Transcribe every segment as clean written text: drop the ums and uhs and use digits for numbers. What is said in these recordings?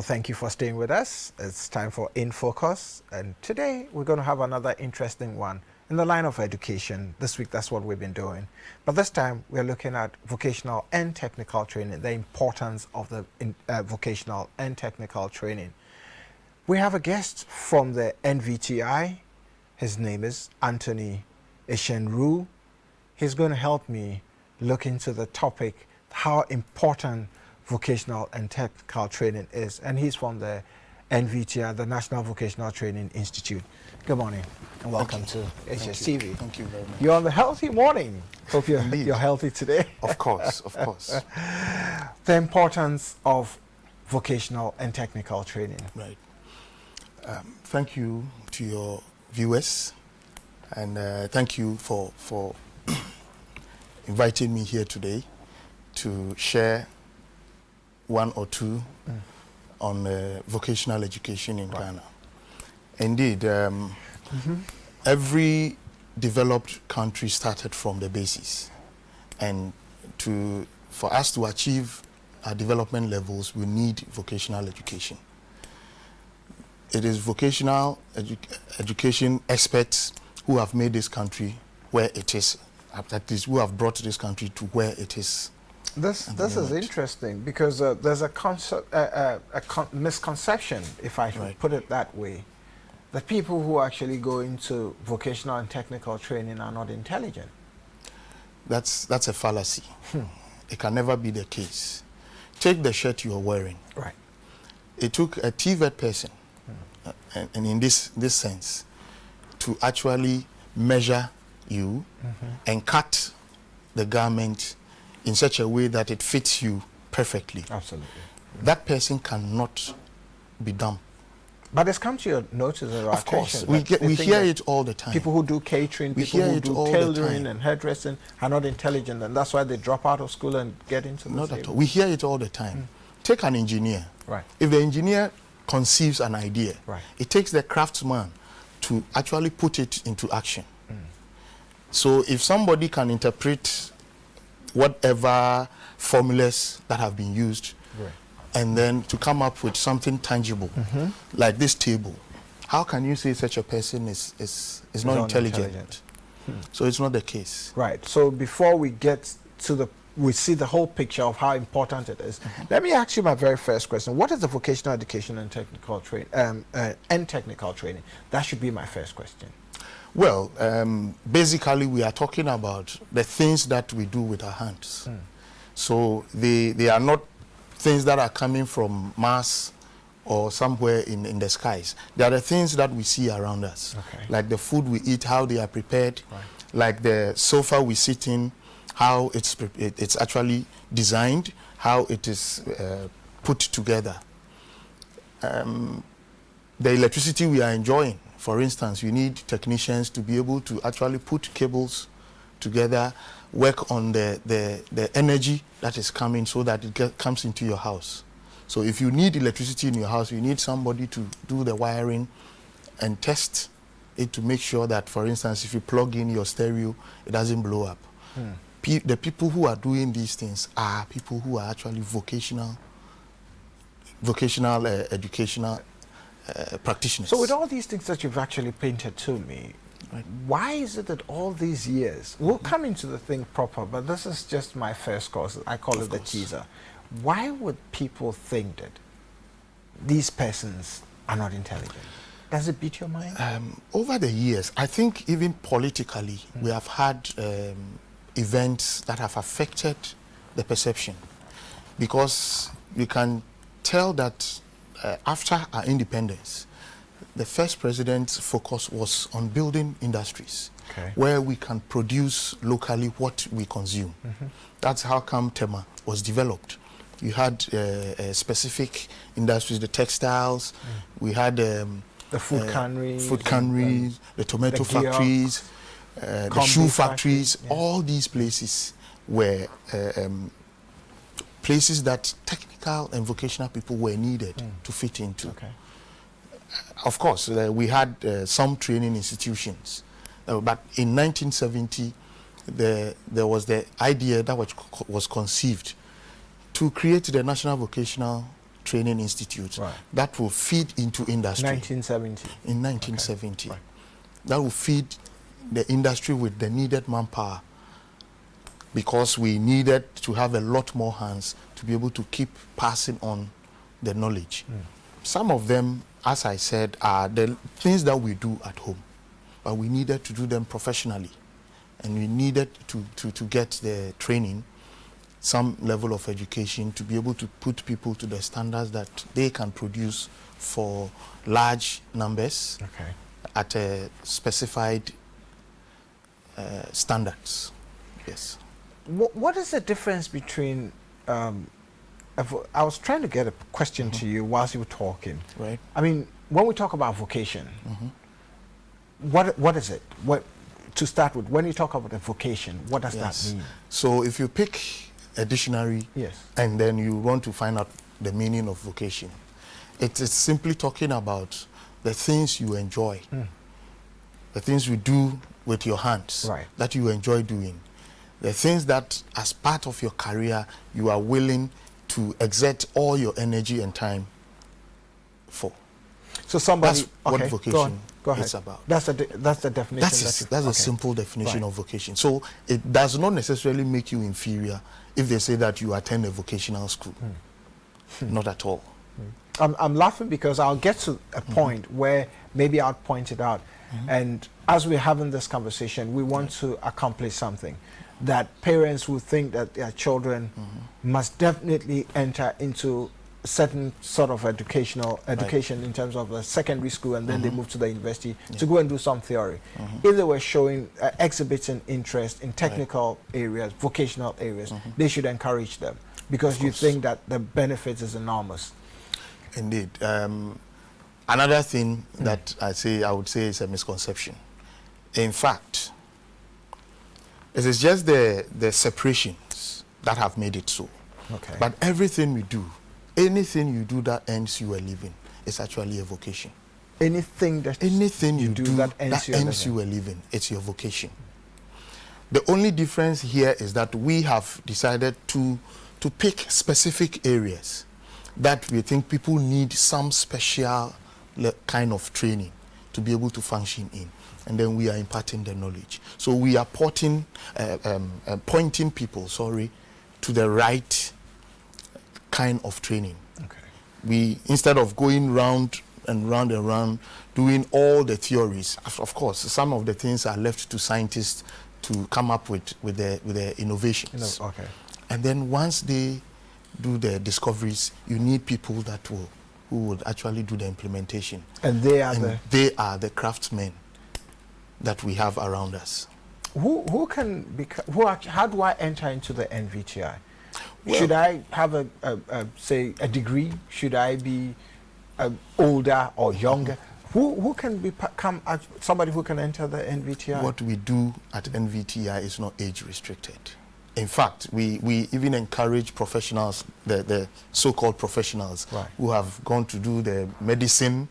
Well, thank you for staying with us. It's time for In Focus, and today we're going to have another interesting one in the line of education. This week, that's what we've been doing. But this time, we're looking at vocational and technical training, the importance of the vocational and technical training. We have a guest from the NVTI. His name is Anthony Eshun-Rhule. He's going to help me look into the topic, how important vocational and technical training is. And he's from the NVTI, the National Vocational Training Institute. Good morning and welcome to HSTv. Thank you very much. You're on the healthy morning. Hope you're healthy today. Of course, of course. The importance of vocational and technical training. Right. Thank you to your viewers, and thank you for inviting me here today to share one or two on vocational education in Ghana. Indeed, every developed country started from the basis, and for us to achieve our development levels, we need vocational education. It is vocational education experts who have made this country where it is, that is, who have brought this country to where it is. This is interesting because there's a misconception, if I should put it that way, that people who actually go into vocational and technical training are not intelligent. That's a fallacy. It can never be the case. Take the shirt you are wearing. Right. It took a TVET person, and in this sense, to actually measure you and cut the garment in such a way that it fits you perfectly. Absolutely. That person cannot be dumb. But it's come to your notice or of course, attention. we hear it all the time. People who do catering, people who do tailoring and hairdressing are not intelligent, and that's why they drop out of school and get into the Not at all. We hear it all the time. Take an engineer. Right. If the engineer conceives an idea, it takes the craftsman to actually put it into action. So if somebody can interpret whatever formulas that have been used, and then to come up with something tangible, like this table, how can you say such a person is not intelligent? So it's not the case. Right. So before we get to we see the whole picture of how important it is, let me ask you my very first question. What is the vocational education and technical training? That should be my first question. Well, basically we are talking about the things that we do with our hands. So they are not things that are coming from Mars or somewhere in the skies. They are the things that we see around us, like the food we eat, how they are prepared, like the sofa we sit in, how it's actually designed, how it is put together. The electricity we are enjoying, for instance, you need technicians to be able to actually put cables together, work on the energy that is coming so that it comes into your house. So if you need electricity in your house, you need somebody to do the wiring and test it to make sure that, for instance, if you plug in your stereo, it doesn't blow up. The people who are doing these things are people who are actually vocational educational practitioners. So with all these things that you've actually painted to me, why is it that all these years, we'll come into the thing proper, but this is just my first course, I call it the teaser. Why would people think that these persons are not intelligent? Does it beat your mind? Over the years, I think even politically, we have had events that have affected the perception, because you can tell that after our independence, the first president's focus was on building industries where we can produce locally what we consume. That's how Tema was developed. You had specific industries, the textiles, we had the food canneries, the tomato factories, the shoe factories. All these places were places that technical and vocational people were needed to fit into. Of course, we had some training institutions, but in 1970, there was the idea that was conceived to create the National Vocational Training Institute Right. that will feed into industry. 1970. In 1970. Okay. Right. That will feed the industry with the needed manpower, because we needed to have a lot more hands to be able to keep passing on the knowledge. Some of them, as I said, are the things that we do at home, but we needed to do them professionally, and we needed to get the training, some level of education, to be able to put people to the standards that they can produce for large numbers at a specified standards. Yes. What is the difference between I was trying to get a question to you whilst you were talking. Right. I mean, when we talk about vocation, what is it? What, to start with, when you talk about a vocation, what does that mean? So if you pick a dictionary, and then you want to find out the meaning of vocation, it is simply talking about the things you enjoy, the things you do with your hands that you enjoy doing, the things that as part of your career you are willing to exert all your energy and time for. So somebody, that's what vocation is about. That's the definition. That's a simple definition of vocation. So it does not necessarily make you inferior if they say that you attend a vocational school. Not at all. I'm laughing because I'll get to a point where maybe I'll point it out. And as we're having this conversation, we want to accomplish something that parents will think that their children must definitely enter into certain sort of education in terms of a secondary school, and then they move to the university to go and do some theory. If they were showing exhibiting interest in technical areas, vocational areas, they should encourage them, because you think that the benefit is enormous. Indeed. Another thing that I would say is a misconception. In fact, it is just the separations that have made it so. But everything we do, anything you do that earns you a living, is actually a vocation. Anything you do that earns you a living, it's your vocation. The only difference here is that we have decided to pick specific areas that we think people need some special kind of training to be able to function in, and then we are imparting the knowledge. So we are pointing people, to the right kind of training. We, instead of going round and round and round doing all the theories, of course some of the things are left to scientists to come up with the innovations. And then once they do the discoveries, you need people who would actually do the implementation. And they are the craftsmen that we have around us. How do I enter into the NVTI? Well, should I have a degree? Should I be older or younger? Who can become somebody who can enter the NVTI? What we do at NVTI is not age restricted. In fact, we even encourage professionals, the so-called professionals, who have gone to do the medicine,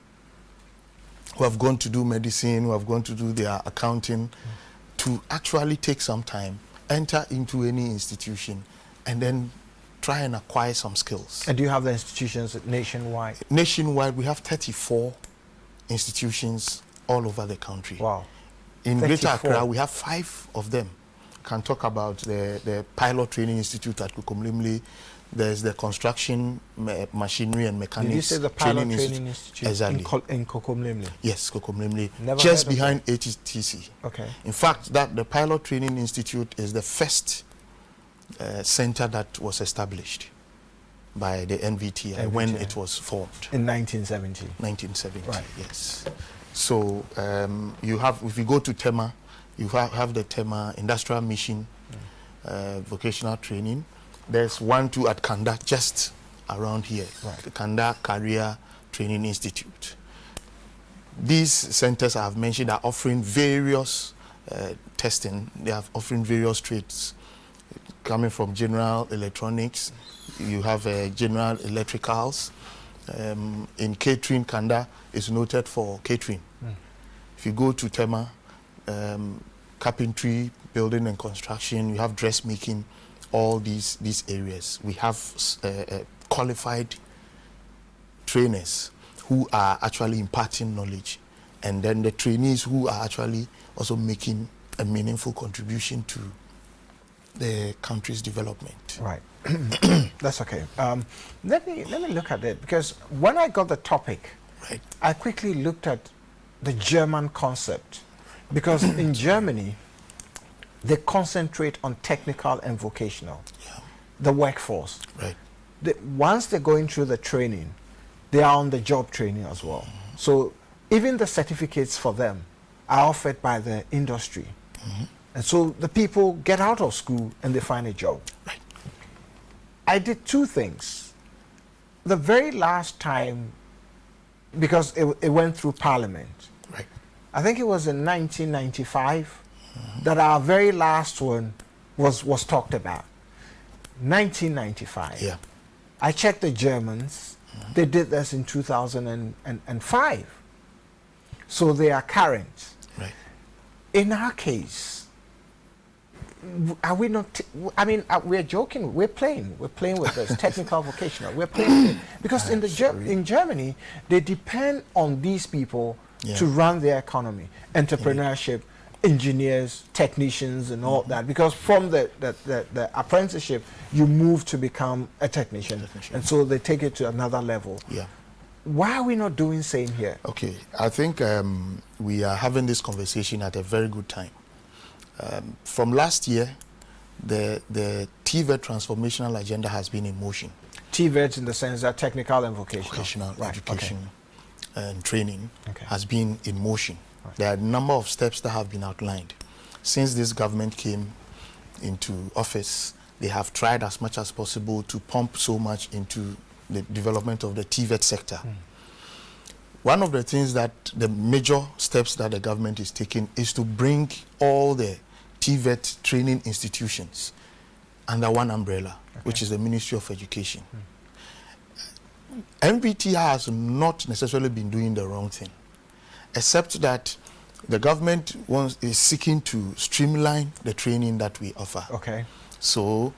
who have gone to do their accounting, to actually take some time, enter into any institution, and then try and acquire some skills. And do you have the institutions nationwide? Nationwide, we have 34 institutions all over the country. Wow. In Greater Accra, we have 5 of them. Can talk about the Pilot Training Institute at Kokomlemle. There's the Construction Machinery and Mechanics. Did you say the Pilot Training Institute exactly. in Kokomlemle? Yes, Kokomlemle, just behind HSTv. In fact, the Pilot Training Institute is the first center that was established by the NVTI when it was formed. In 1970? 1970, yes. So if you go to Tema, you have the Tema Industrial Mission Vocational Training. There's one too at Kanda, just around here, the Kanda Career Training Institute. These centers I have mentioned are offering various testing. They are offering various trades, coming from general electronics. You have general electricals. In catering, Kanda is noted for catering. If you go to Tema, carpentry, building and construction, you have dressmaking, all these areas. We have qualified trainers who are actually imparting knowledge, and then the trainees who are actually also making a meaningful contribution to the country's development. Right. That's okay. Let me look at it, because when I got the topic, Right. I quickly looked at the German concept, because in Germany they concentrate on technical and vocational, the workforce. Right. Once they're going through the training, they are on the job training as well. So even the certificates for them are offered by the industry. And so the people get out of school and they find a job. Right. I did two things. The very last time, because it went through Parliament, Right. I think it was in 1995 that our very last one was talked about. 1995. Yeah. I checked the Germans. They did this in 2005. So they are current. Right. In our case, are we not? I mean, we're joking. We're playing with this technical vocational. We're playing with it. Because in Germany, they depend on these people to run their economy, entrepreneurship, engineers, technicians, and all that. Because from the apprenticeship, you move to become a technician, and so they take it to another level. Yeah. Why are we not doing same here? Okay, I think we are having this conversation at a very good time. From last year, the TVET transformational agenda has been in motion. TVET in the sense that technical and vocational. Vocational Right, education okay. and training Okay. has been in motion. Right. There are a number of steps that have been outlined. Since this government came into office, they have tried as much as possible to pump so much into the development of the TVET sector. One of the things that the major steps that the government is taking is to bring all the TVET training institutions under one umbrella, which is the Ministry of Education. NVTI has not necessarily been doing the wrong thing, except that the government is seeking to streamline the training that we offer. Okay. So,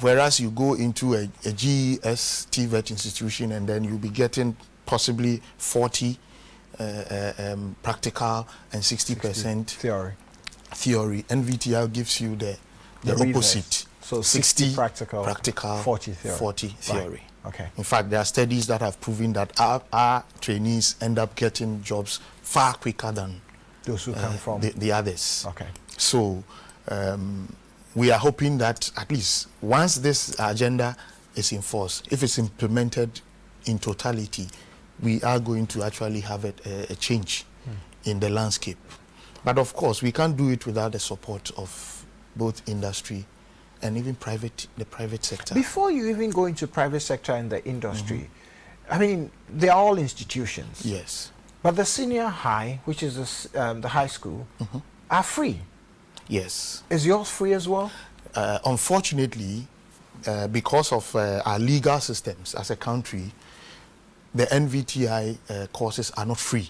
whereas you go into a GES TVET institution and then you'll be getting possibly 40 practical and 60% theory, NVTI gives you the opposite. So 60 practical, 40 theory. Right. Okay. In fact, there are studies that have proven that our trainees end up getting jobs far quicker than those who come from the others. Okay. So we are hoping that at least once this agenda is enforced, if it's implemented in totality, we are going to actually have a change in the landscape. But of course, we can't do it without the support of both industry and even the private sector. Before you even go into private sector and the industry, I mean, they're all institutions. Yes. But the senior high, which is the high school, are free. Yes. Is yours free as well? Unfortunately, because of our legal systems as a country, the NVTI courses are not free.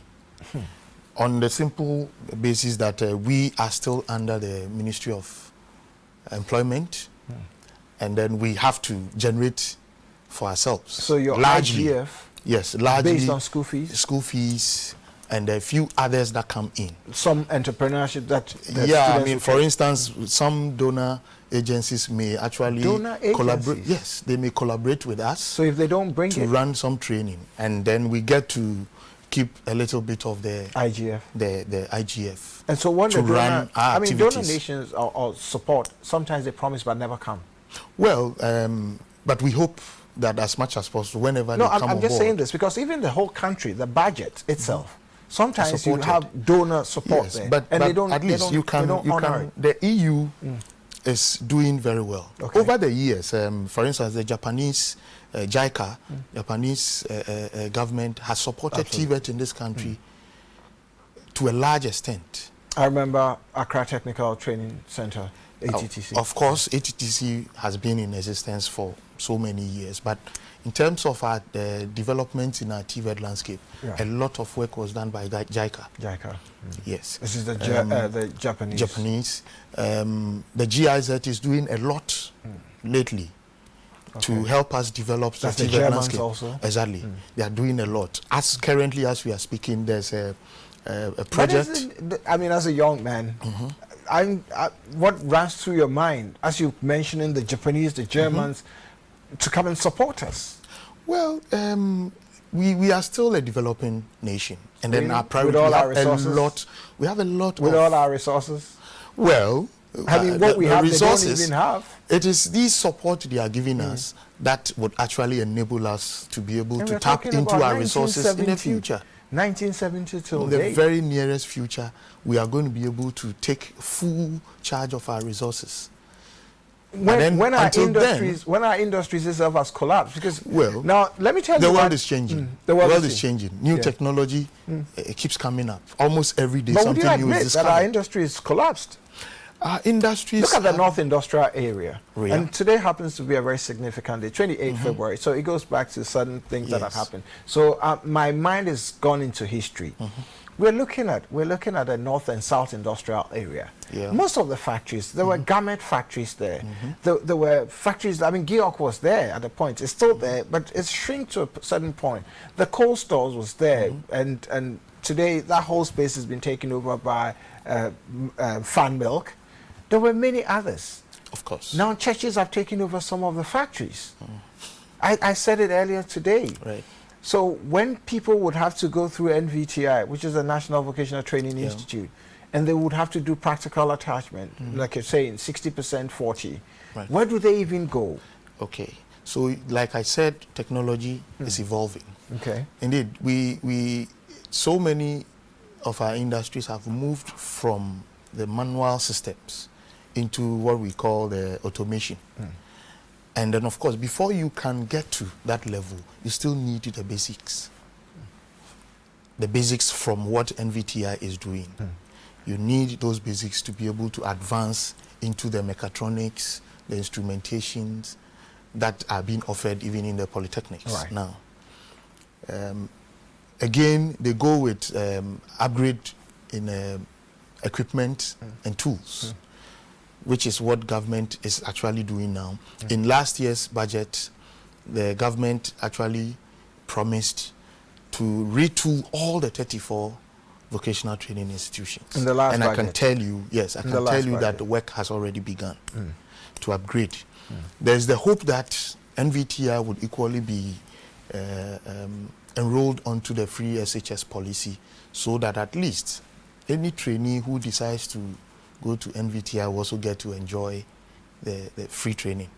On the simple basis that we are still under the Ministry of Employment, and then we have to generate for ourselves. So your largely, IGF, yes, largely based on school fees, and a few others that come in. Some entrepreneurship that I mean, for instance, some donor agencies may actually collaborate. Yes, they may collaborate with us. So if they don't bring to run some training, and then we get to keep a little bit of the IGF, the IGF. And so when to run our activities. Donor nations or support, sometimes they promise but never come. Well, but we hope that as much as possible, whenever they come on board. I'm just saying this because even the whole country, the budget itself, sometimes you have donor support there, but they don't. At least you can. The EU is doing very well. Okay. Over the years. For instance, the Japanese JICA, Japanese government has supported TVET in this country to a large extent. I remember Accra Technical Training Center, ATTC. Of course, ATTC has been in existence for so many years, but in terms of our development in our TVET landscape, a lot of work was done by JICA. JICA. Yes. This is the Japanese. The GIZ is doing a lot lately to help us develop the That's the TVET Germans landscape. also? Exactly. They are doing a lot. As currently, as we are speaking, there's a project. I mean, as a young man, what runs through your mind as you mentioning the Japanese, the Germans, to come and support us? Well, we are still a developing nation, and Really? then our priority, we have a lot with of, all our resources. Well, I mean, what we have, resources, they don't even have. It is these support they are giving us that would actually enable us to be able to tap into our resources in the future. 1970 till in the date. very nearest future, we are going to be able to take full charge of our resources. When our industries itself has collapsed, because now let me tell you, the world is changing. The world is changing. New technology it keeps coming up almost every day. But something would you new admit is that discovered. our industry is collapsed? Our industries. Look at the North Industrial Area, Yeah. and today happens to be a very significant day, 28th February. So it goes back to certain things that have happened. So my mind has gone into history. We're looking at the North and South Industrial Area. Yeah. Most of the factories, there were garment factories there. There were factories. I mean, Georg was there at the point. It's still there, but it's shrink to a certain point. The coal stores was there, and today that whole space has been taken over by Fan Milk. There were many others. Of course. Now churches have taken over some of the factories. I said it earlier today. Right. So when people would have to go through NVTI, which is the National Vocational Training Institute, and they would have to do practical attachment, like you're saying, 60%, 40%, where do they even go? Okay. So like I said, technology is evolving. Okay. Indeed, so many of our industries have moved from the manual systems into what we call the automation. And then, of course, before you can get to that level, you still need the basics. The basics from what NVTI is doing. You need those basics to be able to advance into the mechatronics, the instrumentations that are being offered even in the polytechnics now. Again, they go with upgrade in equipment and tools, which is what government is actually doing now. In last year's budget, the government actually promised to retool all the 34 vocational training institutions. In the last budget. I can tell you, yes, I can tell you that the work has already begun to upgrade. There's the hope that NVTI would equally be enrolled onto the free SHS policy, so that at least any trainee who decides to go to NVTI will also get to enjoy the free training.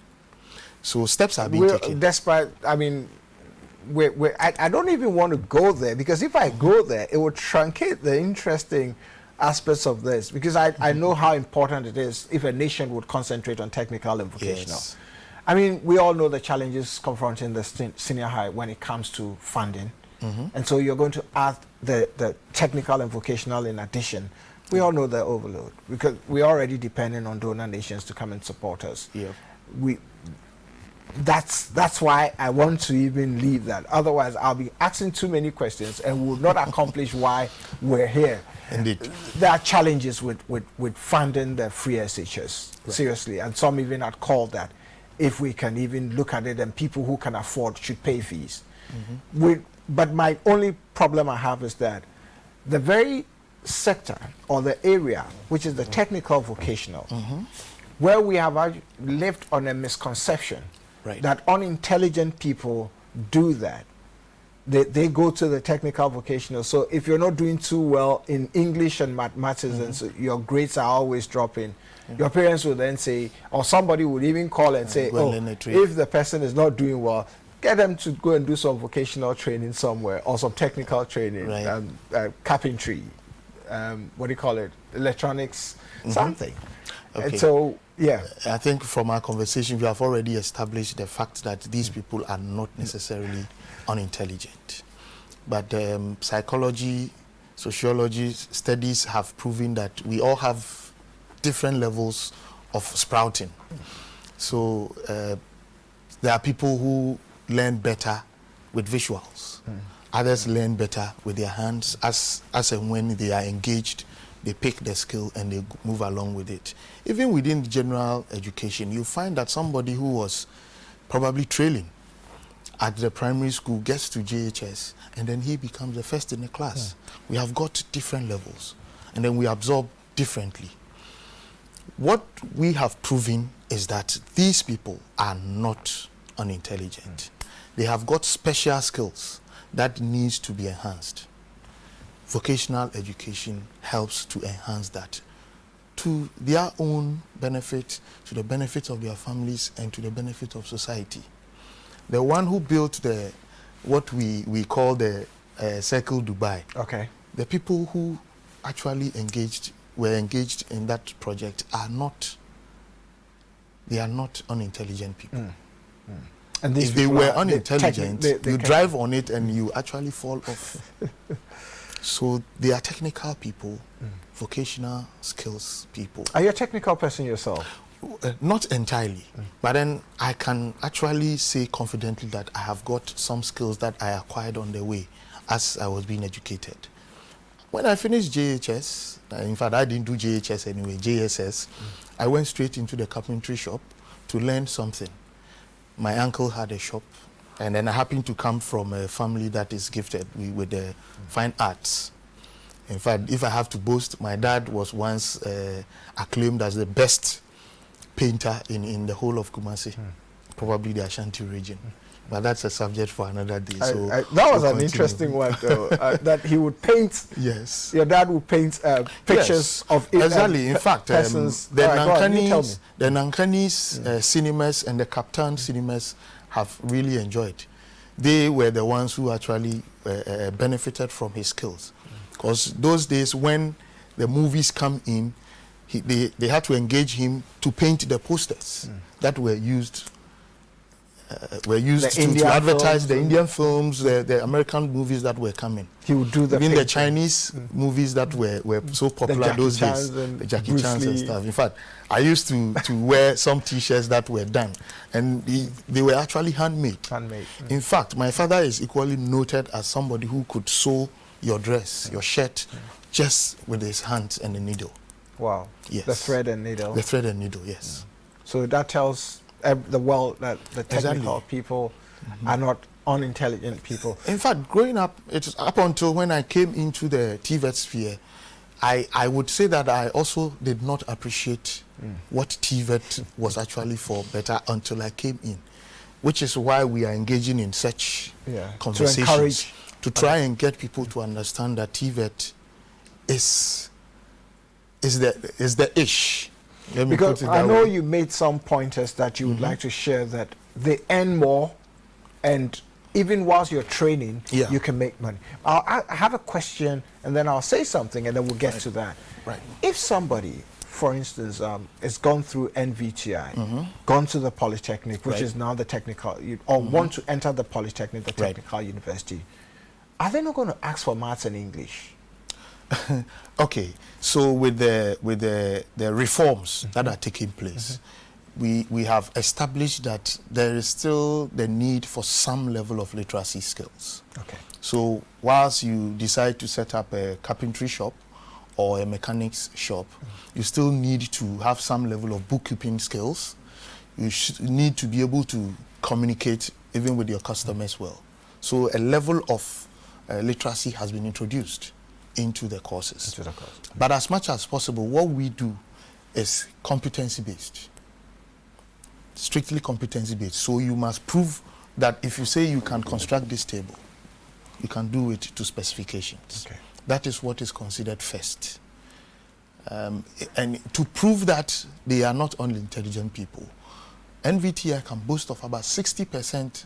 So steps are being taken. Despite, I mean, I don't even want to go there, because if I go there, it would truncate the interesting aspects of this, because I know how important it is if a nation would concentrate on technical and vocational. Yes. I mean, we all know the challenges confronting the senior high when it comes to funding. And so you're going to add the technical and vocational in addition. We all know the overload, because we're already depending on donor nations to come and support us. Yeah. That's why I want to even leave that. Otherwise, I'll be asking too many questions and will not accomplish why we're here. Indeed. There are challenges with funding the free SHS, seriously, and some even had called that if we can even look at it, and people who can afford should pay fees. But my only problem I have is that the very sector or the area, which is the technical vocational, where we have lived on a misconception that unintelligent people do that. They go to the technical vocational. So if you're not doing too well in English and mathematics, and so your grades are always dropping, your parents will then say, or somebody would even call and say, oh, if the person is not doing well, get them to go and do some vocational training somewhere, or some technical training, carpentry, what do you call it, electronics, something. Okay. And so, yeah. I think from our conversation, we have already established the fact that these people are not necessarily unintelligent. But psychology, sociology studies have proven that we all have different levels of sprouting. So there are people who learn better with visuals. Others learn better with their hands. As and when they are engaged, they pick the skill and they move along with it. Even within general education, you find that somebody who was probably trailing at the primary school, gets to JHS, and then he becomes the first in the class. We have got different levels, and then we absorb differently. What we have proven is that these people are not unintelligent. They have got special skills that needs to be enhanced. Vocational education helps to enhance that to their own benefit, to the benefit of their families, and to the benefit of society. The one who built the, what we call the Circle Dubai, okay, the people who actually were engaged in that project are not, they are not unintelligent people. And these if they people were are- unintelligent, they you can- drive on it and you actually fall off. So they are technical people, vocational skills people. Are you a technical person yourself? Not entirely, but then I can actually say confidently that I have got some skills that I acquired on the way as I was being educated. When I finished JHS, in fact I didn't do JHS anyway, JSS, I went straight into the carpentry shop to learn something. My uncle had a shop, and then I happened to come from a family that is gifted with the fine arts. In fact, if I have to boast, my dad was once acclaimed as the best painter in the whole of Kumasi, probably the Ashanti region. But that's a subject for another day. So That was an interesting one, though. That he would paint. Yes. Your dad would paint pictures of exactly. In fact, persons. the All right, go on, you tell me. Nankanis cinemas and the Captain cinemas have really enjoyed. They were the ones who actually benefited from his skills, because those days when the movies come in, they had to engage him to paint the posters that were used to advertise the Indian films, the American movies that were coming. He would do the Even the painting. Chinese movies that were so popular those days, the Jackie Chans and stuff. In fact, I used to wear some T-shirts that were done, and they were actually handmade. In fact, my father is equally noted as somebody who could sew your dress, your shirt, just with his hands and a needle. Wow. Yes. The thread and needle. The thread and needle, yes. So that tells the world that the technical Exactly. people are not unintelligent people. In fact, growing up, it's up until when I came into the TVET sphere, I would say that I also did not appreciate what TVET was actually for better until I came in, which is why we are engaging in such conversations to try and get people to understand that TVET is the ish. Because I know you made some pointers that you would like to share, that they earn more, and even whilst you're training, you can make money. I have a question, and then I'll say something, and then we'll get to that. Right. If somebody, for instance, has gone through NVTI, gone to the Polytechnic, which is now the technical, or want to enter the Polytechnic, the technical university, are they not going to ask for maths and English? Okay, so with the reforms that are taking place, we have established that there is still the need for some level of literacy skills. Okay. So whilst you decide to set up a carpentry shop or a mechanics shop, you still need to have some level of bookkeeping skills. You need to be able to communicate even with your customers well. So a level of literacy has been introduced into the courses. But as much as possible, what we do is competency-based, strictly competency-based. So you must prove that if you say you can construct this table, you can do it to specifications. Okay. That is what is considered first. And to prove that they are not only intelligent people, NVTI can boast of about 60%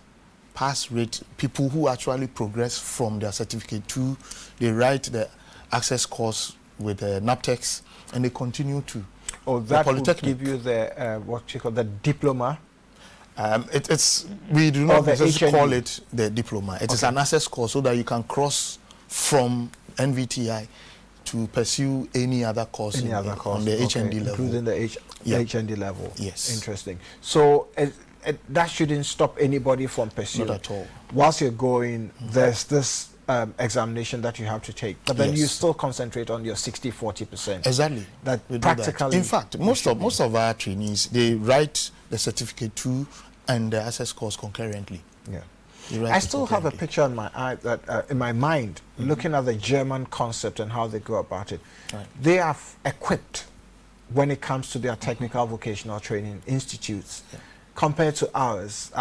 pass rate, people who actually progress from their certificate to, they write the access course with NAPTEX, and they continue to. Oh, that would give you the, what you call the diploma? We do not necessarily call HND. it the diploma. It is an access course so that you can cross from NVTI to pursue any other course, on the HND level. Including the HND level. Yes. Interesting. So that shouldn't stop anybody from pursuing. Not at all. Whilst you're going, there's this examination that you have to take, but then you still concentrate on your 60-40%. Exactly. That practically. In fact, most of our trainees, they write the certificate 2 and the access course concurrently. Yeah. You write I it still have a concurrently. picture in my eye that in my mind, looking at the German concept and how they go about it. Right. They are equipped when it comes to their technical vocational training institutes compared to ours.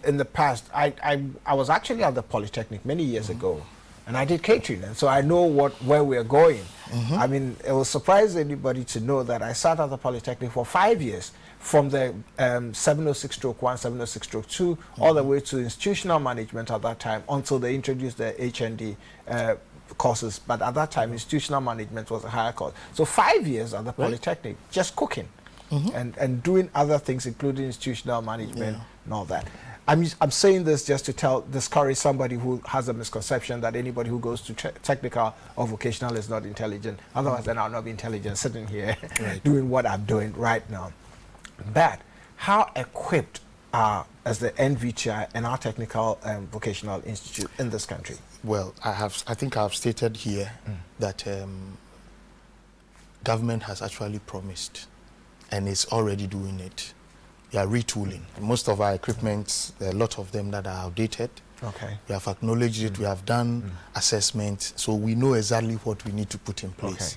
In the past, I was actually at the Polytechnic many years ago, and I did catering, and so I know where we're going. I mean, it will surprise anybody to know that I sat at the Polytechnic for 5 years, from the 706-1, 706-2, all the way to institutional management at that time, until they introduced the HND courses. But at that time, institutional management was a higher course. So 5 years at the Polytechnic, just cooking and doing other things, including institutional management and all that. I'm saying this just to discourage somebody who has a misconception that anybody who goes to technical or vocational is not intelligent. Otherwise, then I'll not be intelligent sitting here doing what I'm doing right now. But how equipped are as the NVTI and our technical vocational institute in this country? Well, I think I've stated here that government has actually promised and is already doing it. They are retooling. Most of our equipment, there are a lot of them that are outdated. Okay. We have acknowledged it, we have done assessment, so we know exactly what we need to put in place.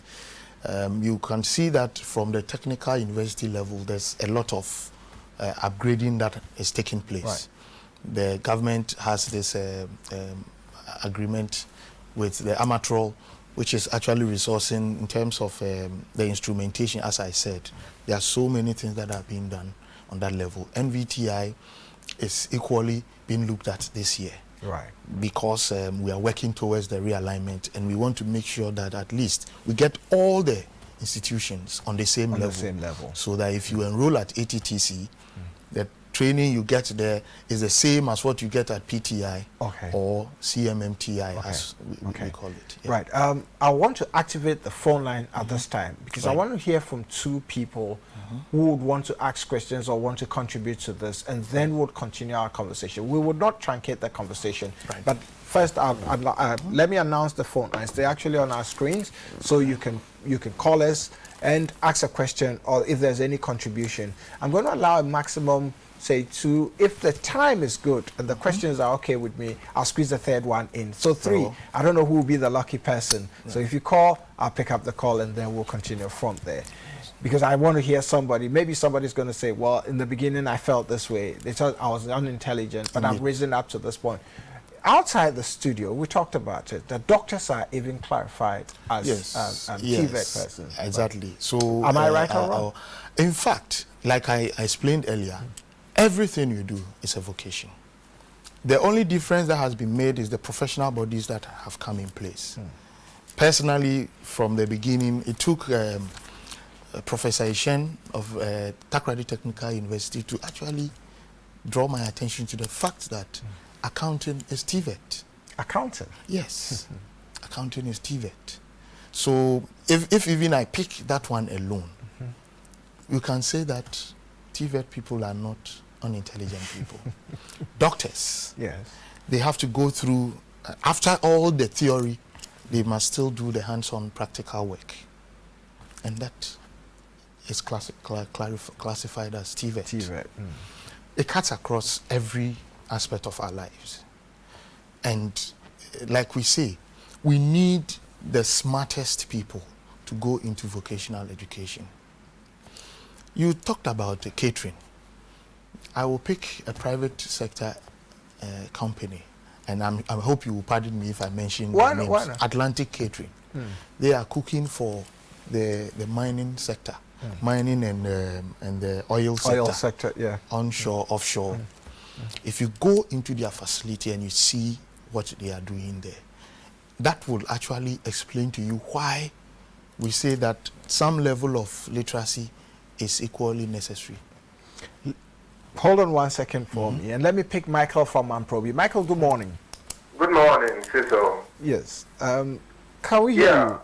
You can see that from the technical university level, there's a lot of upgrading that is taking place. Right. The government has this agreement with the Amatrol, which is actually resourcing in terms of the instrumentation. As I said, there are so many things that are being done on that level. NVTI is equally being looked at this year. Right. Because we are working towards the realignment, and we want to make sure that at least we get all the institutions on the same level. So that if you enroll at ATTC, the training you get there is the same as what you get at PTI or CMMTI, as we call it. Yeah. Right. I want to activate the phone line at this time because I want to hear from two people who would want to ask questions or want to contribute to this, and then we'll continue our conversation. We would not truncate the conversation, but first, let me announce the phone lines. They're actually on our screens, so you can call us and ask a question, or if there's any contribution. I'm going to allow a maximum, say, 2. If the time is good and the questions are okay with me, I'll squeeze the third one in. So 3. I don't know who will be the lucky person. So if you call, I'll pick up the call, and then we'll continue from there. Because I want to hear somebody. Maybe somebody's going to say, well, in the beginning I felt this way. They thought I was unintelligent, but I've risen up to this point. Outside the studio, we talked about it. The doctors are even clarified as TVET persons. Exactly. So am I right or wrong? In fact, like I explained earlier, everything you do is a vocation. The only difference that has been made is the professional bodies that have come in place. Personally, from the beginning, it took Professor Eshun of Takoradi Technical University to actually draw my attention to the fact that accounting is TVET. Accounting? Yes. Accounting is TVET. So if even I pick that one alone, you can say that TVET people are not unintelligent people. Doctors, they have to go through, after all the theory, they must still do the hands-on practical work. And that is classified as TVET. It cuts across every aspect of our lives. And like we say, we need the smartest people to go into vocational education. You talked about catering. I will pick a private sector company, and I hope you will pardon me if I mention the names. Why not? Atlantic Catering. They are cooking for the mining sector, mining and the oil sector, onshore, offshore. If you go into their facility and you see what they are doing there, that will actually explain to you why we say that some level of literacy is equally necessary. Hold on 1 second for me, and let me pick Michael from Amprobi. Michael, good morning. Good morning, Cecil. Yes. Can we hear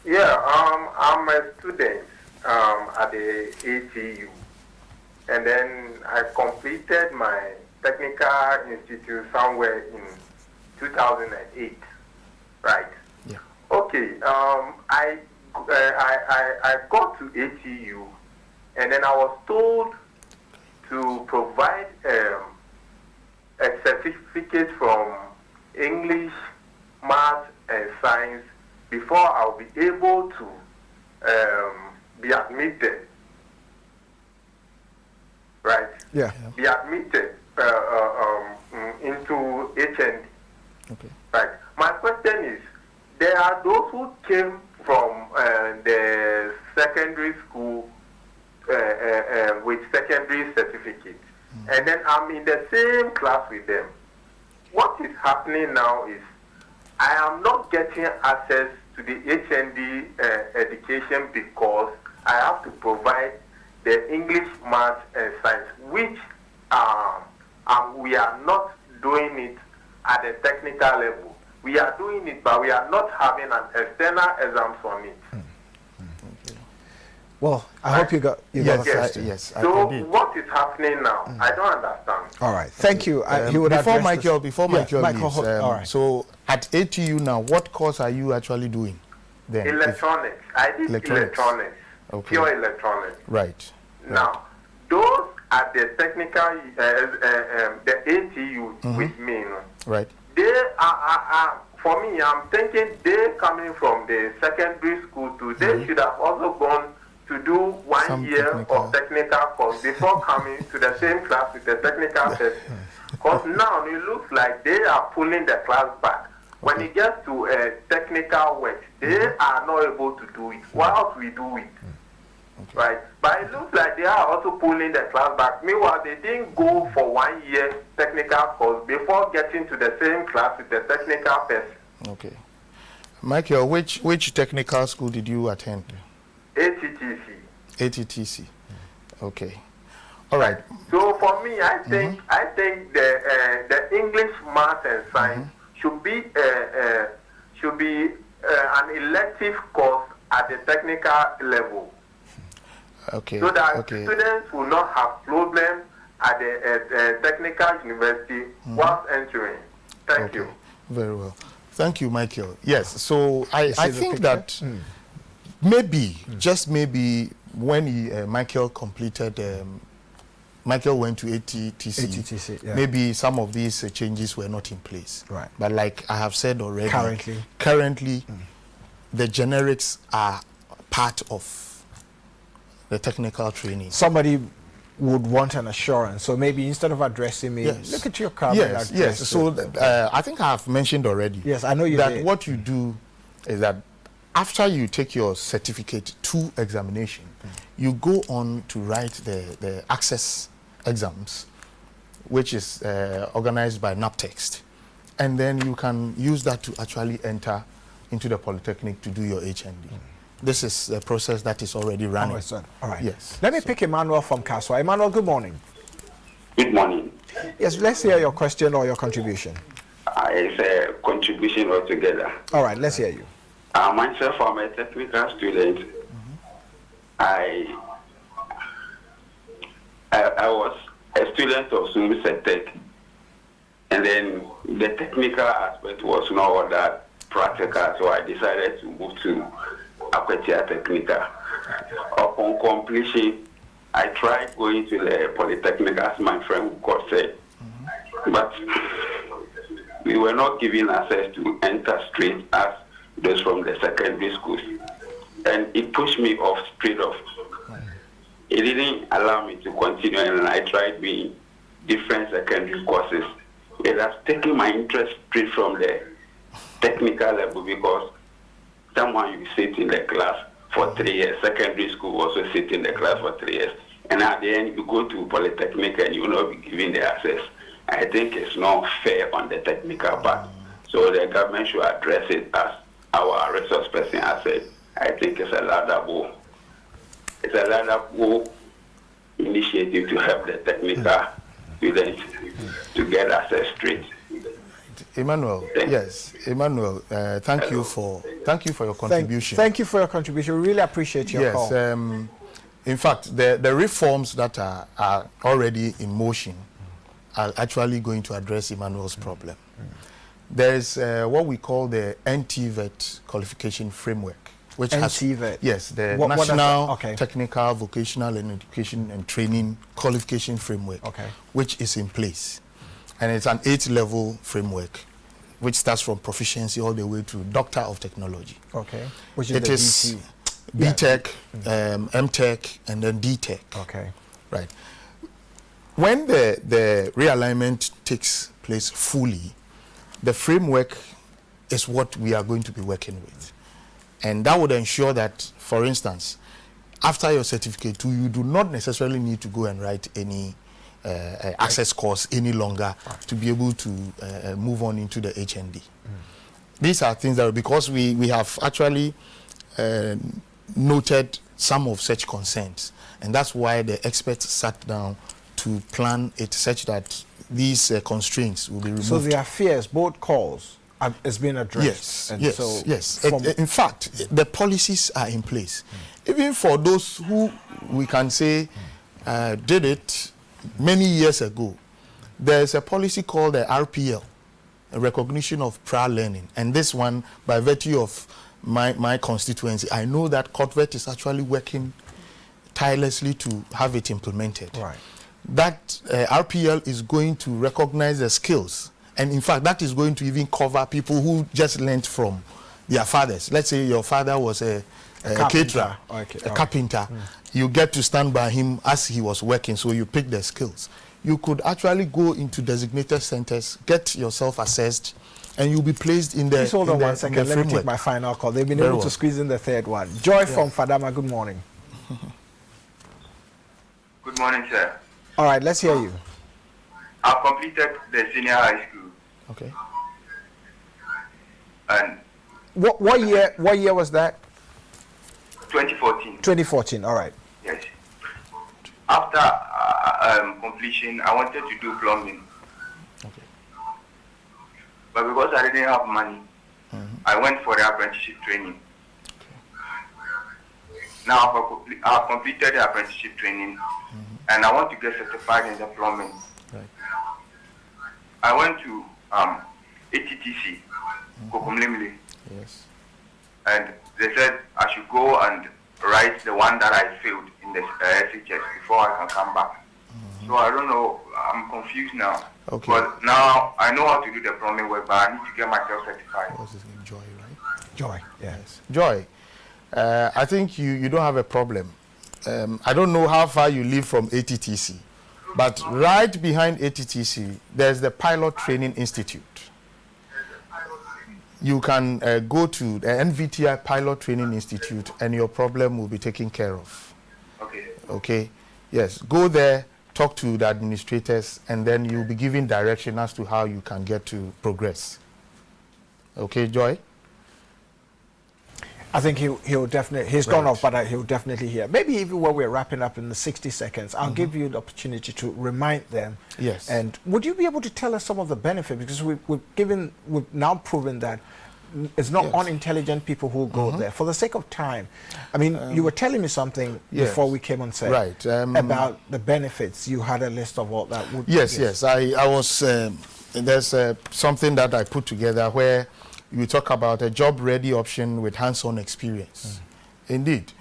you? Yeah, I'm a student at the ATU. And then I completed my technical institute somewhere in 2008, right? Yeah. Okay. I got to ATU, and then I was told to provide a certificate from English, math, and science before I'll be able to be admitted. Right? Yeah. Be admitted into HND. Okay. Right. My question is, there are those who came from the secondary school with secondary certificates, and then I'm in the same class with them. What is happening now is I am not getting access to the HND education because I have to provide the English, math, and science, which we are not doing it at the technical level. We are doing it, but we are not having an external exam on it. Okay. Well, I hope you got Yes, yes. yes. So I did. what is happening now? I don't understand. All right. Thank you. He would before address Michael, this. before Yeah, Michael leaves, all right. so at ATU now, what course are you actually doing then? Electronics. I did electronics. Okay. Pure electronics. Right. Now, those are the technical, the ATU with me. Right. They are, for me, I'm thinking they coming from the secondary school too. They should have also gone to do one year of technical course before coming to the same class with the technical person. Because now it looks like they are pulling the class back. When it gets to technical work, they are not able to do it, whilst we do it. Okay. Right? But it looks like they are also pulling the class back. Meanwhile, they didn't go for 1 year technical course before getting to the same class with the technical person. Okay. Michael, which technical school did you attend? ATTC. ATTC. Okay. All right. So for me, I think the English, math, and science should be an elective course at the technical level. Okay. So that okay. students will not have problems at the technical university whilst entering. Thank you. Very well. Thank you, Michael. Yes. So I think picture? that maybe, just maybe, when Michael completed, Michael went to ATTC, yeah. maybe some of these changes were not in place. Right. But like I have said already, currently the generics are part of the technical training. Somebody would want an assurance, so maybe instead of addressing me, look at your card. Yes. So I think I have mentioned already. Yes, I know you that did. what you do is that after you take your certificate 2 examination, you go on to write the access exams, which is organized by NAPTEXT, and then you can use that to actually enter into the Polytechnic to do your HND. This is a process that is already running. All right. Yes. Let me pick Emmanuel from Kaswa. Emmanuel, good morning. Good morning. Yes, let's hear your question or your contribution. It's a contribution altogether. All right, let's hear you. Myself, I'm a technical student. I was a student of Tech, and then the technical aspect was not all that practical, so I decided to move to Akwetia Technical. Upon completion, I tried going to the Polytechnic, as my friend got said, but we were not given access to enter straight as those from the secondary schools, and it pushed me off straight off. It didn't allow me to continue, and I tried doing different secondary courses. It has taken my interest straight from the technical level, because someone you sit in the class for 3 years, secondary school also sit in the class for 3 years, and at the end you go to Polytechnic and you will not be given the access. I think it's not fair on the technical part. So the government should address it, as our resource person has said. I think it's a laudable initiative to help the technical students to get access straight. Emmanuel, yes, Emmanuel, thank you for your contribution. Thank you for your contribution. We really appreciate your call. Yes, in fact, the reforms that are already in motion are actually going to address Emmanuel's problem. There is what we call the TVET qualification framework. which NTVET. has, yes, the What National okay. Technical, Vocational and Education and Training Qualification Framework, okay. which is in place. And it's an 8-level framework, which starts from proficiency all the way to Doctor of Technology. Okay. Which is it the is DC. BTech, MTech, and then DTech. Okay. Right. When the realignment takes place fully, the framework is what we are going to be working with. And that would ensure that, for instance, after your certificate 2, you do not necessarily need to go and write any access course any longer to be able to move on into the HND. These are things that, because we have actually noted some of such concerns, and that's why the experts sat down to plan it such that these constraints will be removed. So their fears, both calls, has been addressed. Yes, and yes, so yes. In fact, the policies are in place. Even for those who we can say did it many years ago, there's a policy called the RPL, a recognition of prior learning. And this one, by virtue of my constituency, I know that COTVET is actually working tirelessly to have it implemented. Right. That RPL is going to recognize the skills. And in fact, that is going to even cover people who just learned from their fathers. Let's say your father was a caterer, a carpenter. You get to stand by him as he was working, so you pick the skills. You could actually go into designated centers, get yourself assessed, and you'll be placed in the. Please hold on 1 second. Let me take my final call. They've been able to squeeze in the third one. Joy from Fadama, good morning. Good morning, sir. All right, let's hear you. I've completed the senior high school. Okay. And What year was that? 2014. 2014. All right. Yes. After completion, I wanted to do plumbing. Okay. But because I didn't have money, I went for the apprenticeship training. Now I've completed the apprenticeship training, and I want to get certified in the plumbing. Right. I went to ATTC, Kokomlemle, Yes. and they said I should go and write the one that I failed in the SHS before I can come back. So I don't know, I'm confused now. Okay. But now I know how to do the plumbing work, but I need to get myself certified. What's his name? Joy, right? Joy. Yes. Joy, I think you don't have a problem. I don't know how far you live from ATTC, but right behind ATTC, there's the Pilot Training Institute. You can go to the NVTI Pilot Training Institute and your problem will be taken care of. Okay. Okay? Yes, go there, talk to the administrators, and then you'll be given direction as to how you can get to progress. Okay, Joy? I think he'll definitely, he's gone off, but he'll definitely hear. Maybe even when we're wrapping up in the 60 seconds, I'll give you the opportunity to remind them. Yes. And would you be able to tell us some of the benefits? Because we've now proven that it's not unintelligent people who go there. For the sake of time, I mean, you were telling me something before we came on set. Right. About the benefits. You had a list of all that. Yes. I was, there's something that I put together where you talk about a job-ready option with hands-on experience. Indeed.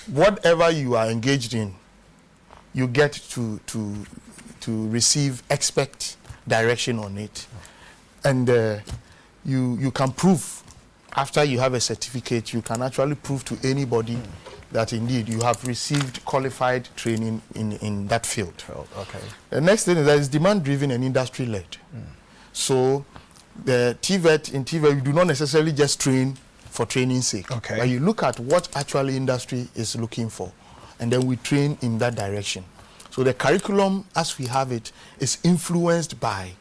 Whatever you are engaged in, you get to receive expert direction on it. And you can prove, after you have a certificate, you can actually prove to anybody that indeed you have received qualified training in that field. Okay. The next thing is that it's demand-driven and industry-led. So the TVET, in TVET, you do not necessarily just train for training's sake. Okay. But you look at what actually industry is looking for, and then we train in that direction. So the curriculum, as we have it, is influenced by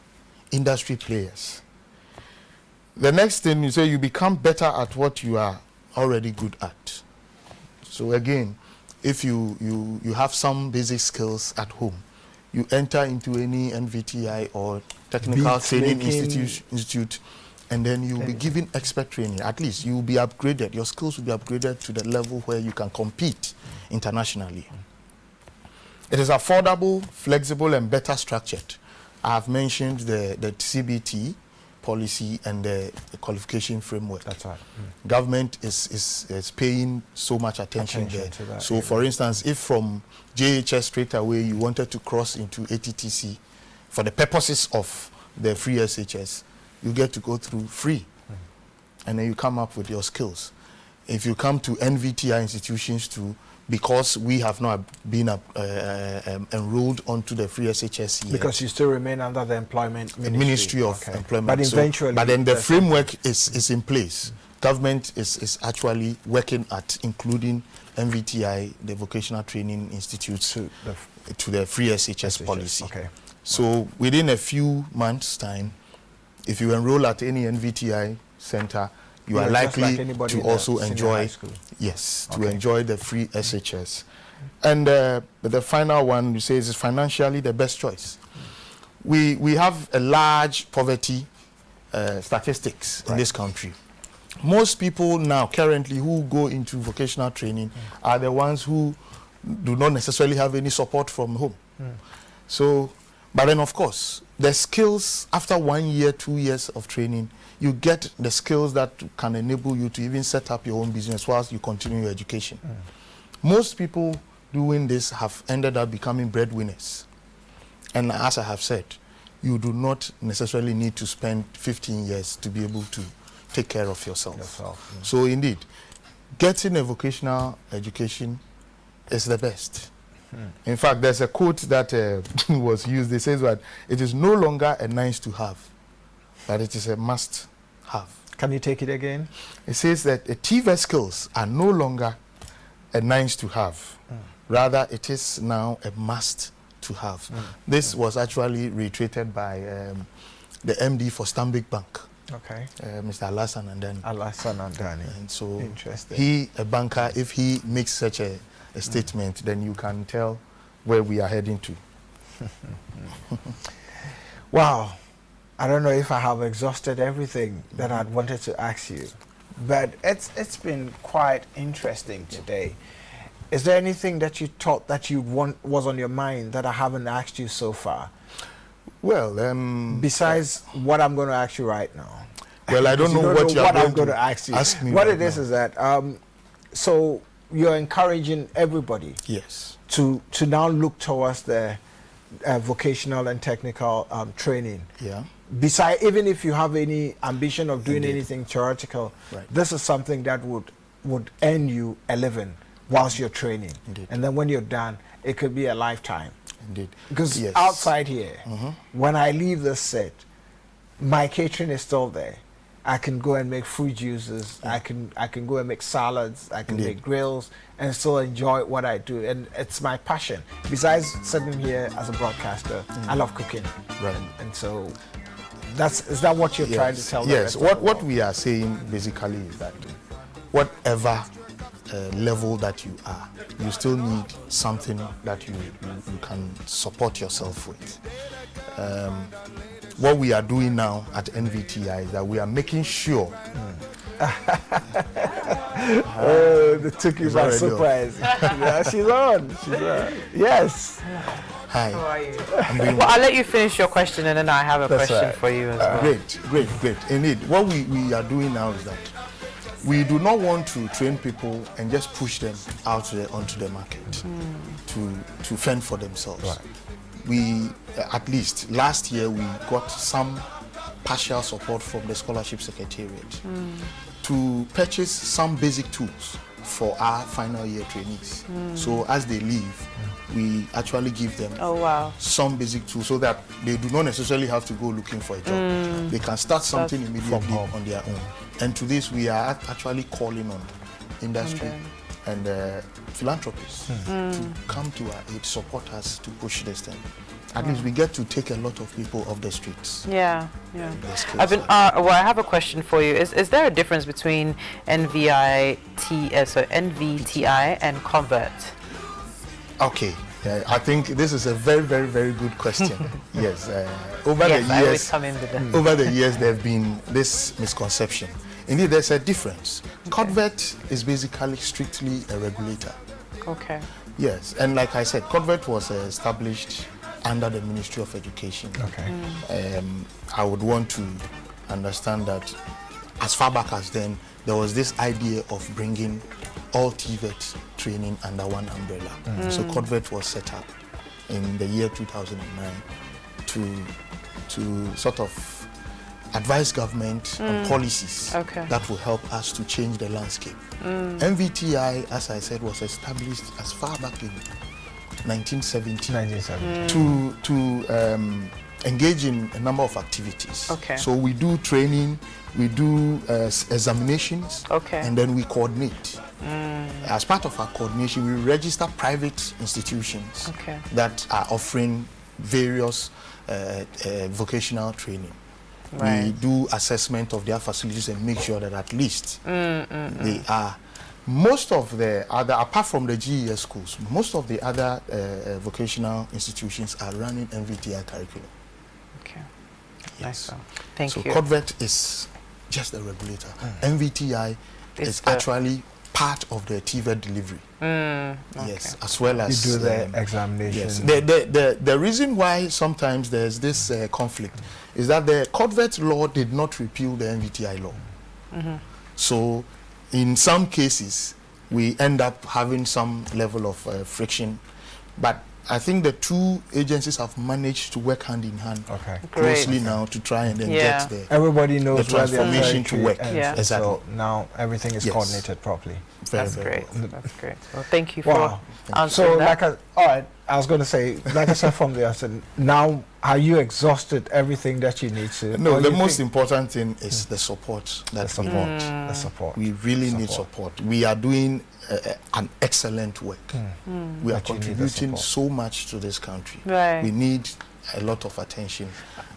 industry players. The next thing you say, you become better at what you are already good at. So again, if you have some basic skills at home, you enter into any NVTI or technical training institute, and then you'll be given expert training. At least you will be upgraded. Your skills will be upgraded to the level where you can compete internationally. It is affordable, flexible, and better structured. I have mentioned the CBT, policy and the qualification framework. That's right. Government is paying so much attention there. To that, so, for instance, if from JHS straight away you wanted to cross into ATTC for the purposes of the free SHS, you get to go through free, and then you come up with your skills. If you come to NVTI institutions too, because we have not been enrolled onto the free SHS yet. Because you still remain under the employment Ministry of Employment. But eventually, but then the framework is in place. Government is actually working at including NVTI, the vocational training institutes, to the free SHS policy. Okay. So within a few months' time, if you enroll at any NVTI center, you are likely to also enjoy, to enjoy the free SHS. And the final one, you say, is financially the best choice. We have a large poverty statistics in this country. Most people now currently who go into vocational training are the ones who do not necessarily have any support from home. So, but then of course, the skills after 1 year, 2 years of training, you get the skills that can enable you to even set up your own business whilst you continue your education. Most people doing this have ended up becoming breadwinners. And as I have said, you do not necessarily need to spend 15 years to be able to take care of yourself. So indeed, getting a vocational education is the best. In fact, there's a quote that was used. It says that it is no longer a nice to have, but it is a must have. Can you take it again? It says that TVET skills are no longer a nice to have. Rather, it is now a must to have. This was actually reiterated by the MD for Stanbic Bank. Okay. Mr. Alassane Andani. Alassane Andani. And so interesting. He, a banker, if he makes such a statement, then you can tell where we are heading to. Wow. I don't know if I have exhausted everything that I'd wanted to ask you, but it's been quite interesting today. Is there anything that you thought that you was on your mind that I haven't asked you so far? Well, besides what I'm going to ask you right now. Well, I don't know what I'm going to ask you. Ask me what right it is now. that so you're encouraging everybody, yes, to now look towards the vocational and technical training. Yeah. Besides, even if you have any ambition of doing Indeed. anything theoretical, right, this is something that would earn you a living whilst you're training. Indeed. And then when you're done, it could be a lifetime. Indeed. Because yes, outside here, when I leave this set, my catering is still there. I can go and make fruit juices. I can go and make salads. I can Indeed. make grills and still enjoy what I do. And it's my passion. Besides sitting here as a broadcaster, I love cooking. Right. And so is that what you're trying to tell me? Yes. What we are saying basically is that whatever level that you are, you still need something that you can support yourself with. What we are doing now at NVTI is that we are making sure. They took you by surprise. Yeah, she's on. Yes. Hi. How are you? Well, I'll let you finish your question and then I have a question for you as well. Great. Indeed. What we are doing now is that we do not want to train people and just push them out there onto the market to fend for themselves. Right. We, at least last year, we got some partial support from the Scholarship Secretariat to purchase some basic tools for our final year trainees. So as they leave, we actually give them some basic tools so that they do not necessarily have to go looking for a job. They can start something immediately on their own. And to this, we are actually calling on industry and philanthropists to come to our aid, support us to push this thing. At least we get to take a lot of people off the streets. Yeah. I have a question for you. Is there a difference between NVTI and Convert? Okay. I think this is a very, very, very good question. Yes. Over the years, there have been this misconception. Indeed, there's a difference. Convert is basically strictly a regulator. Okay. Yes, and like I said, Convert was established under the Ministry of Education. Okay. I would want to understand that as far back as then, there was this idea of bringing all TVET training under one umbrella. So CODVET was set up in the year 2009 to sort of advise government on policies that will help us to change the landscape. NVTI, as I said, was established as far back in 1970 to engage in a number of activities. So we do training, we do examinations, and then we coordinate. As part of our coordination, we register private institutions that are offering various vocational training. We do assessment of their facilities and make sure that at least they are. Most of the other, apart from the GES schools, most of the other vocational institutions are running NVTI curriculum. Nice. Thank you. So CODVET is just a regulator. NVTI is actually part of the TVET delivery. Yes, as well as you do the examination. Yes. The reason why sometimes there's this conflict is that the CODVET law did not repeal the NVTI law. So in some cases we end up having some level of friction, but I think the two agencies have managed to work hand in hand closely now to try and then get everybody knows the transformation to work. Exactly. So now everything is coordinated properly. That's great. That's great. Well, thank you for answering so that. all right, I was going to say, like I said from the outset, now are you exhausted everything that you need to? No, the most important thing is the support. The support. We really need support. We are doing an excellent work. We are contributing so much to this country. We need a lot of attention.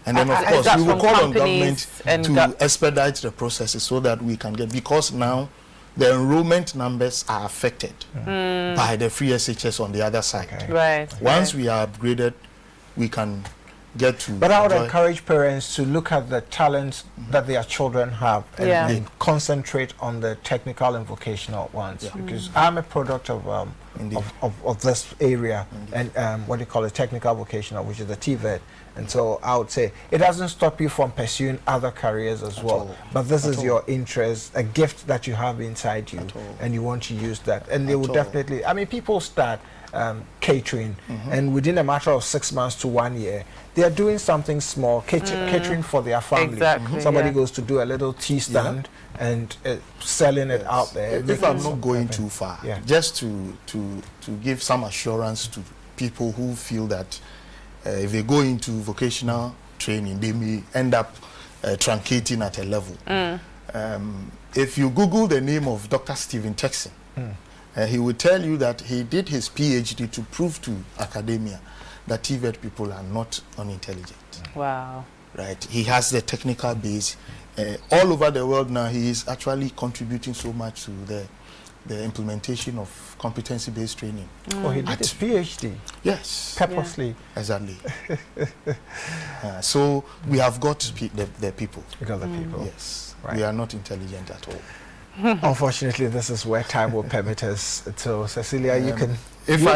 And then, of course, we will call on government to expedite the processes so that we can get, because now the enrollment numbers are affected by the free SHS on the other side. Once we are upgraded, we can get to. But I would encourage parents to look at the talents that their children have and concentrate on the technical and vocational ones. Because I'm a product of this area and what do you call it, technical vocational, which is the TVET. And so I would say it doesn't stop you from pursuing other careers as well. But this is your interest, a gift that you have inside you, and you want to use that. And they will definitely, I mean, people start catering, and within a matter of 6 months to 1 year, they are doing something small, catering for their family. Somebody goes to do a little tea stand and selling it out there. If I'm not going too far, just to give some assurance to people who feel that if they go into vocational training, they may end up truncating at a level. If you Google the name of Dr. Stephen Texan, he will tell you that he did his PhD to prove to academia that TVET people are not unintelligent. Wow. Right. He has the technical base. All over the world now, he is actually contributing so much to the implementation of competency-based training. Oh, he did his PhD? Yes. Purposely? Exactly. So we have got the people. We got the people. Yes. Right. We are not intelligent at all. Unfortunately, this is where time will permit us. So, Cecilia, you can. If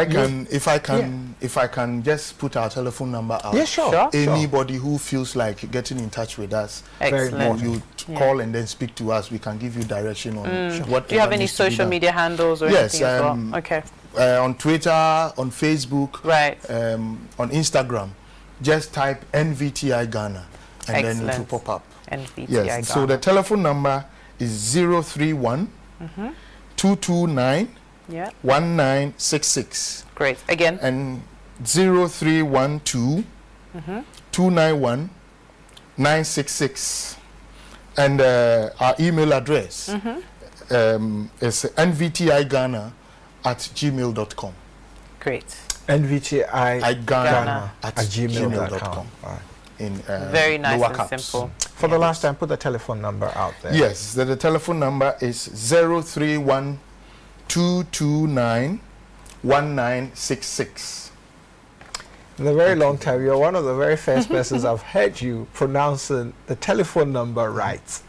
I can just put our telephone number out. Yeah, sure. Anybody who feels like getting in touch with us, you call and then speak to us. We can give you direction on what. Do you have any social media handles or anything as well? Okay. On Twitter, on Facebook, on Instagram, just type NVTI Ghana, and then it will pop up. NVTI Ghana. So the telephone number is 031 229 1966. Great. Again. And 0312 291 966. And our email address is nvtighana@gmail.com. Great. nvtighana@gmail.com. Very nice and simple. For the last time, put the telephone number out there. Yes, the telephone number is 031 229 1966. In a very long time, you're one of the very first persons I've heard you pronouncing the telephone number right.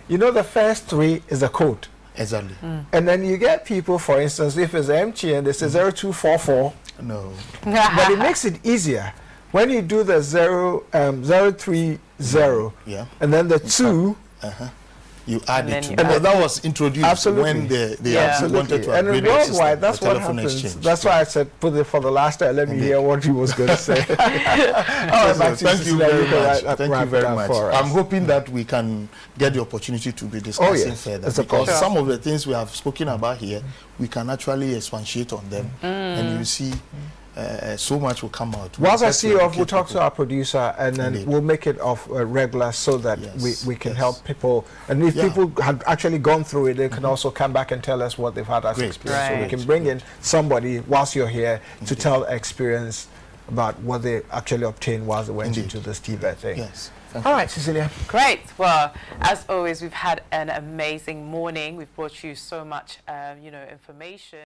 You know, the first three is a code. Exactly. And then you get people, for instance, if it's empty and they say 0244. No. But it makes it easier when you do the 030, yeah, and then the 2, you add it then to you that. That was introduced Absolutely. when they Yeah. wanted to and upgrade the system, worldwide, that's the what telephone happens. exchange. That's why I said put it for the last time. Let me hear what he was going to say. All right, back to Thank you Cecilia. very can much. wrap Thank it you very up much. for us. I'm hoping that we can get the opportunity to be discussing yes. further, It's a because pleasure. some of the things we have spoken about here, we can actually expatiate on them, and you see so much will come out. Whilst I Just see to you off, we'll educate talk to people. our producer, and then Indeed. we'll make it of regular so that Yes, we can yes. help people. And if Yeah. people had actually gone through it, they can also come back and tell us what they've had as Great. experience. So we Right. can bring in somebody whilst you're here to tell experience about what they actually obtained whilst they went Indeed. into this TVET thing. Yes. Thank All you. right, Cecilia. Great. Well, as always, we've had an amazing morning. We've brought you so much, information.